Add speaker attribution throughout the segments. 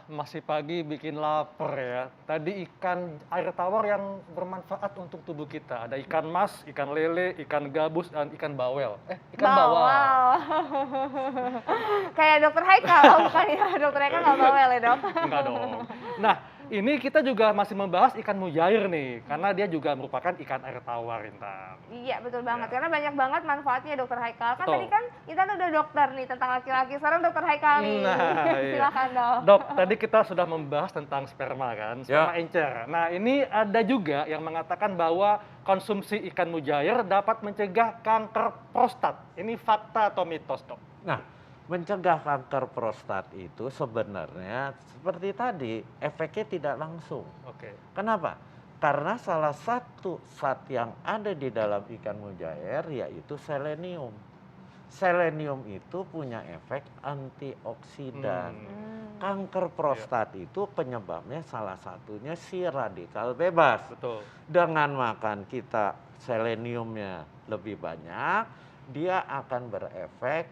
Speaker 1: Masih pagi bikin lapar ya. Tadi ikan air tawar yang bermanfaat untuk tubuh kita. Ada ikan mas, ikan lele, ikan gabus, dan ikan bawel. Ikan bawal.
Speaker 2: Bawal. Kayak dokter Haikal, oh bukan ya, dokter Haikal nggak bawel ya dok?
Speaker 1: Enggak dong. Nah, ini kita juga masih membahas ikan mujair nih, karena dia juga merupakan ikan air tawar, Intan.
Speaker 2: Iya betul banget,
Speaker 1: Ya.
Speaker 2: karena banyak banget manfaatnya dokter Haikal. Kan tadi
Speaker 1: Betul.
Speaker 2: kan Intan udah dokter nih tentang laki-laki, sekarang dokter Haikal nih.
Speaker 1: Nah, iya.
Speaker 2: Silakan dok.
Speaker 1: Dok, tadi kita sudah membahas tentang sperma kan, sperma
Speaker 3: Ya.
Speaker 1: encer. Nah, ini ada juga yang mengatakan bahwa konsumsi ikan mujair dapat mencegah kanker prostat. Ini fakta atau mitos, dok?
Speaker 3: Nah, mencegah kanker prostat itu sebenarnya seperti tadi, efeknya tidak langsung.
Speaker 1: Oke.
Speaker 3: Kenapa? Karena salah satu zat yang ada di dalam ikan mujair yaitu selenium. Selenium itu punya efek antioksidan. Kanker prostat itu penyebabnya salah satunya si radikal bebas.
Speaker 1: Betul.
Speaker 3: Dengan makan kita seleniumnya lebih banyak, dia akan berefek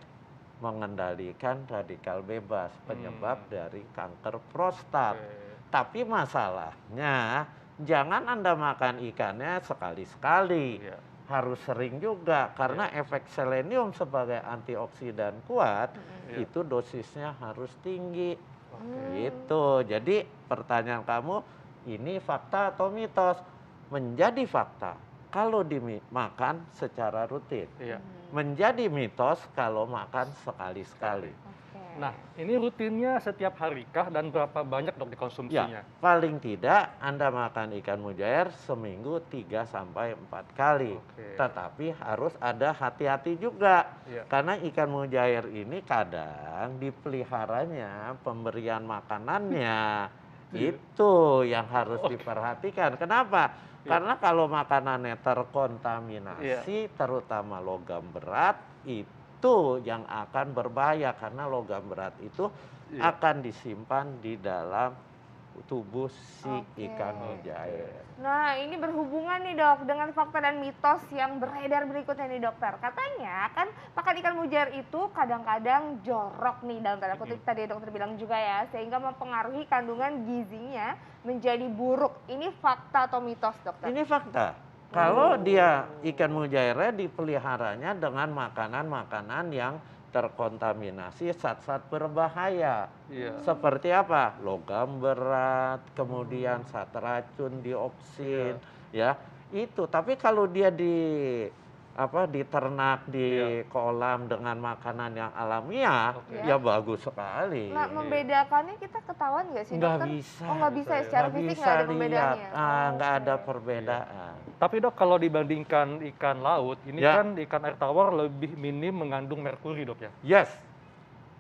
Speaker 3: mengendalikan radikal bebas, penyebab dari kanker prostat.
Speaker 1: Oke.
Speaker 3: Tapi masalahnya, jangan Anda makan ikannya sekali-sekali.
Speaker 1: Iya.
Speaker 3: Harus sering juga, karena efek selenium sebagai antioksidan kuat,
Speaker 1: Iya.
Speaker 3: itu dosisnya harus tinggi.
Speaker 1: Oke.
Speaker 3: Gitu. Jadi pertanyaan kamu, ini fakta atau mitos? Menjadi fakta kalau dimakan secara rutin.
Speaker 1: Iya.
Speaker 3: Menjadi mitos kalau makan sekali-sekali.
Speaker 2: Oke.
Speaker 1: Nah, ini rutinnya setiap hari kah dan berapa banyak dok dikonsumsinya?
Speaker 3: Ya, paling tidak Anda makan ikan mujair seminggu 3 sampai 4 kali.
Speaker 1: Oke.
Speaker 3: Tetapi harus ada hati-hati juga.
Speaker 1: Iya.
Speaker 3: Karena ikan mujair ini kadang dipeliharanya, pemberian makanannya itu yang harus diperhatikan. Kenapa?
Speaker 1: Iya.
Speaker 3: Karena kalau makanannya terkontaminasi, terutama logam berat, itu yang akan berbahaya karena logam berat itu
Speaker 1: Iya.
Speaker 3: akan disimpan di dalam tubuh si
Speaker 2: Oke.
Speaker 3: ikan mujair.
Speaker 2: Nah, ini berhubungan nih dok dengan fakta dan mitos yang beredar berikutnya nih dokter. Katanya kan makan ikan mujair itu kadang-kadang jorok nih dalam tanda kutip tadi dokter bilang juga ya, sehingga mempengaruhi kandungan gizinya menjadi buruk. Ini fakta atau mitos dokter?
Speaker 3: Ini fakta. Kalau dia ikan mujairnya dipeliharanya dengan makanan-makanan yang terkontaminasi zat-zat berbahaya.
Speaker 1: Iya.
Speaker 3: Seperti apa? Logam berat, kemudian zat racun, dioksin, ya. Itu. Tapi kalau dia diternak di kolam dengan makanan yang alamiah,
Speaker 1: Oke.
Speaker 3: ya bagus sekali.
Speaker 2: Nah, membedakannya kita ketahuan nggak sih
Speaker 3: Nggak
Speaker 2: dokter?
Speaker 3: bisa.
Speaker 2: Oh nggak bisa ya, secara
Speaker 3: Nggak
Speaker 2: fisik
Speaker 3: bisa
Speaker 2: nggak ada
Speaker 3: lihat.
Speaker 2: perbedaannya?
Speaker 3: Nggak ada
Speaker 2: Oke.
Speaker 3: perbedaan.
Speaker 1: Tapi dok, kalau dibandingkan ikan laut, ini
Speaker 3: Ya.
Speaker 1: kan ikan air tawar lebih minim mengandung merkuri dok ya?
Speaker 3: Yes,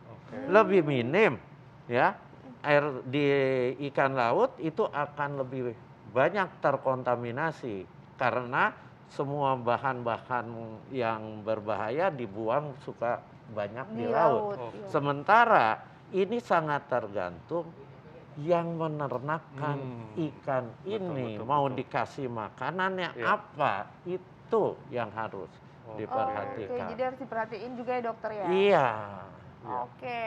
Speaker 1: Oke.
Speaker 3: lebih minim, ya. Air di ikan laut itu akan lebih banyak terkontaminasi karena semua bahan-bahan yang berbahaya dibuang suka banyak di laut.
Speaker 1: Oh.
Speaker 2: Iya.
Speaker 3: Sementara ini sangat tergantung yang menernakan ikan ini
Speaker 1: betul,
Speaker 3: mau
Speaker 1: betul.
Speaker 3: dikasih makanannya
Speaker 1: Iya.
Speaker 3: apa, itu yang harus
Speaker 1: Oh,
Speaker 2: Oke,
Speaker 3: diperhatikan.
Speaker 2: jadi harus diperhatiin juga ya dokter ya?
Speaker 3: Iya.
Speaker 2: Oke.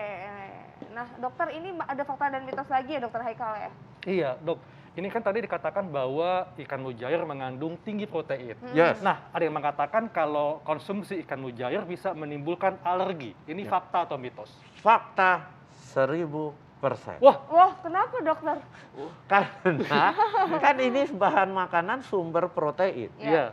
Speaker 2: Nah dokter, ini ada fakta dan mitos lagi ya dokter Haikal ya?
Speaker 1: Iya dok, ini kan tadi dikatakan bahwa ikan mujair mengandung tinggi protein.
Speaker 3: Yes.
Speaker 1: Nah, ada yang mengatakan kalau konsumsi ikan mujair bisa menimbulkan alergi. Ini fakta atau mitos?
Speaker 3: Fakta 1000%.
Speaker 2: Wah, kenapa dokter?
Speaker 3: Karena kan ini bahan makanan sumber protein.
Speaker 1: Iya.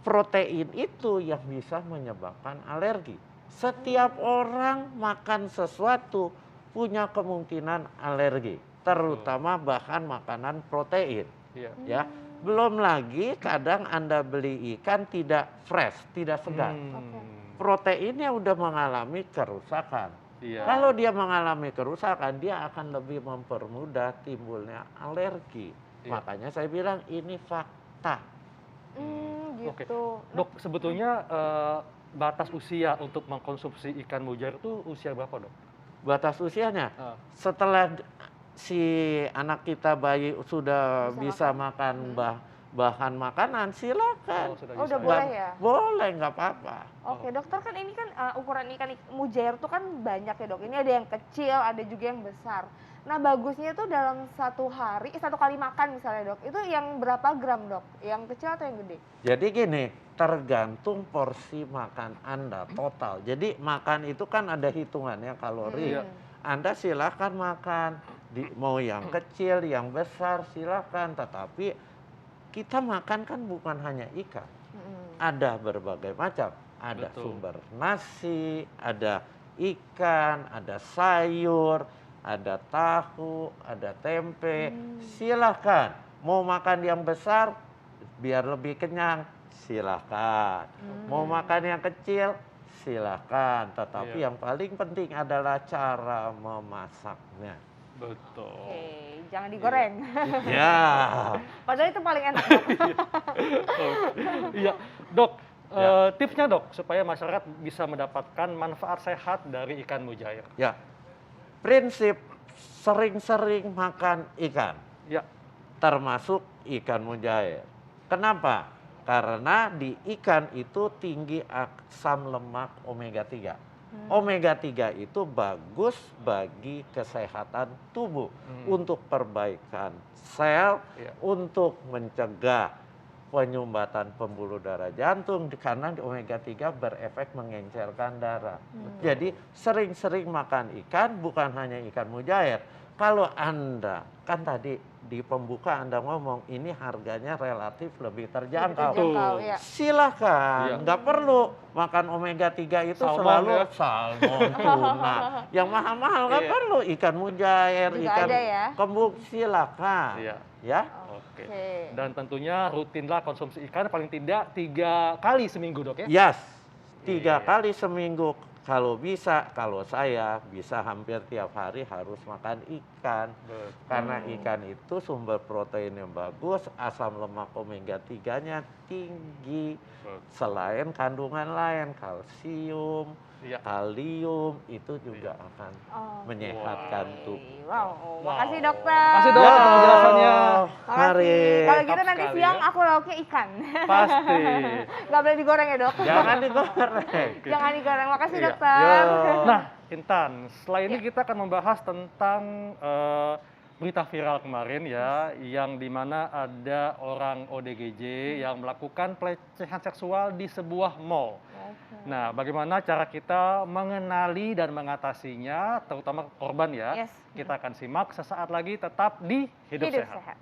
Speaker 3: Protein itu yang bisa menyebabkan alergi. Setiap orang makan sesuatu punya kemungkinan alergi, terutama bahan makanan protein.
Speaker 1: Iya.
Speaker 3: Ya, belum lagi kadang Anda beli ikan tidak fresh, tidak segar. Proteinnya udah mengalami kerusakan.
Speaker 1: Iya.
Speaker 3: Kalau dia mengalami kerusakan, dia akan lebih mempermudah timbulnya alergi.
Speaker 1: Iya.
Speaker 3: Makanya saya bilang ini fakta.
Speaker 1: Oke.
Speaker 2: Gitu.
Speaker 1: Dok, sebetulnya batas usia untuk mengkonsumsi ikan mujair itu usia berapa dok?
Speaker 3: Batas usianya
Speaker 1: Ah.
Speaker 3: setelah si anak kita bayi sudah
Speaker 2: Bisa
Speaker 3: bisa makan bahan makanan, silakan.
Speaker 1: sudah
Speaker 2: Oh,
Speaker 1: bisa.
Speaker 2: udah boleh ya?
Speaker 3: Boleh, nggak apa-apa.
Speaker 2: Oke, dokter, kan ini kan ukuran ikan mujair tuh kan banyak ya, Dok. Ini ada yang kecil, ada juga yang besar. Nah, bagusnya tuh dalam satu hari, satu kali makan misalnya, Dok. Itu yang berapa gram, Dok? Yang kecil atau yang gede?
Speaker 3: Jadi gini, tergantung porsi makan Anda total. Jadi makan itu kan ada hitungannya kalori.
Speaker 1: Iya.
Speaker 3: Anda silakan makan, mau yang kecil, yang besar silakan. Tetapi kita makan kan bukan hanya ikan. Ada berbagai macam. Ada
Speaker 1: Betul.
Speaker 3: sumber nasi, ada ikan, ada sayur, ada tahu, ada tempe. Silakan. Mau makan yang besar biar lebih kenyang, silakan. Mau makan yang kecil, silakan. Tetapi
Speaker 1: Iya.
Speaker 3: yang paling penting adalah cara memasaknya.
Speaker 1: Betul.
Speaker 2: Oke, jangan digoreng.
Speaker 3: Ya,
Speaker 2: Padahal itu paling enak, Dok.
Speaker 1: Iya, Dok.
Speaker 3: Ya.
Speaker 1: Tipsnya, Dok, supaya masyarakat bisa mendapatkan manfaat sehat dari ikan mujair.
Speaker 3: ya. Prinsip sering-sering makan ikan,
Speaker 1: Ya,
Speaker 3: termasuk ikan mujair. Kenapa? Karena di ikan itu tinggi asam lemak omega 3. Omega 3 itu bagus bagi kesehatan tubuh, untuk perbaikan sel,
Speaker 1: Iya.
Speaker 3: untuk mencegah penyumbatan pembuluh darah jantung, karena omega 3 berefek mengencerkan darah. Jadi sering-sering makan ikan, bukan hanya ikan mujair. Kalau Anda, kan tadi di pembuka Anda ngomong ini harganya relatif lebih terjangkau.
Speaker 2: Terjangkau, ya.
Speaker 3: Silakan,
Speaker 1: Iya.
Speaker 3: nggak perlu makan omega 3 itu
Speaker 1: Salmon,
Speaker 3: selalu
Speaker 1: ya.
Speaker 3: salmon, tuna. Yang mahal-mahal nggak
Speaker 1: Iya.
Speaker 3: perlu, ikan mujair,
Speaker 2: Juga
Speaker 3: ikan
Speaker 2: ada ya.
Speaker 3: kembung, silakan.
Speaker 1: Iya.
Speaker 3: Ya.
Speaker 1: Oke.
Speaker 2: Oke.
Speaker 1: Dan tentunya rutinlah konsumsi ikan paling tidak 3 kali seminggu, Dok, ya?
Speaker 3: Yes, 3
Speaker 1: Iya.
Speaker 3: kali seminggu. Kalau bisa, kalau saya bisa hampir tiap hari harus makan ikan.
Speaker 1: Betul.
Speaker 3: Karena ikan itu sumber protein yang bagus, asam lemak omega 3-nya tinggi.
Speaker 1: Betul.
Speaker 3: Selain kandungan lain, kalsium,
Speaker 1: Iya.
Speaker 3: kalium, itu juga akan
Speaker 2: Oh,
Speaker 3: menyehatkan
Speaker 2: oke.
Speaker 3: tubuh.
Speaker 2: Wow,
Speaker 1: Wow.
Speaker 2: makasih, Dokter.
Speaker 1: Makasih, Dok, atas penjelasannya.
Speaker 2: Makasih.
Speaker 3: Mari.
Speaker 2: Kalau gitu
Speaker 1: Mantap
Speaker 2: nanti
Speaker 1: sekali,
Speaker 2: siang
Speaker 1: ya.
Speaker 2: aku lauknya ikan.
Speaker 1: Pasti.
Speaker 2: Nggak boleh digoreng ya, Dok?
Speaker 3: Jangan digoreng.
Speaker 2: Jangan digoreng. Makasih,
Speaker 1: Iya.
Speaker 2: Dokter.
Speaker 3: Yo.
Speaker 1: Nah, Intan, setelah ini
Speaker 2: Ya.
Speaker 1: kita akan membahas tentang berita viral kemarin ya, yang dimana ada orang ODGJ yang melakukan pelecehan seksual di sebuah mall.
Speaker 2: Oke.
Speaker 1: Nah, bagaimana cara kita mengenali dan mengatasinya, terutama korban ya?
Speaker 2: Yes.
Speaker 1: Kita akan simak sesaat lagi, tetap di Hidup Sehat.
Speaker 2: Sehat.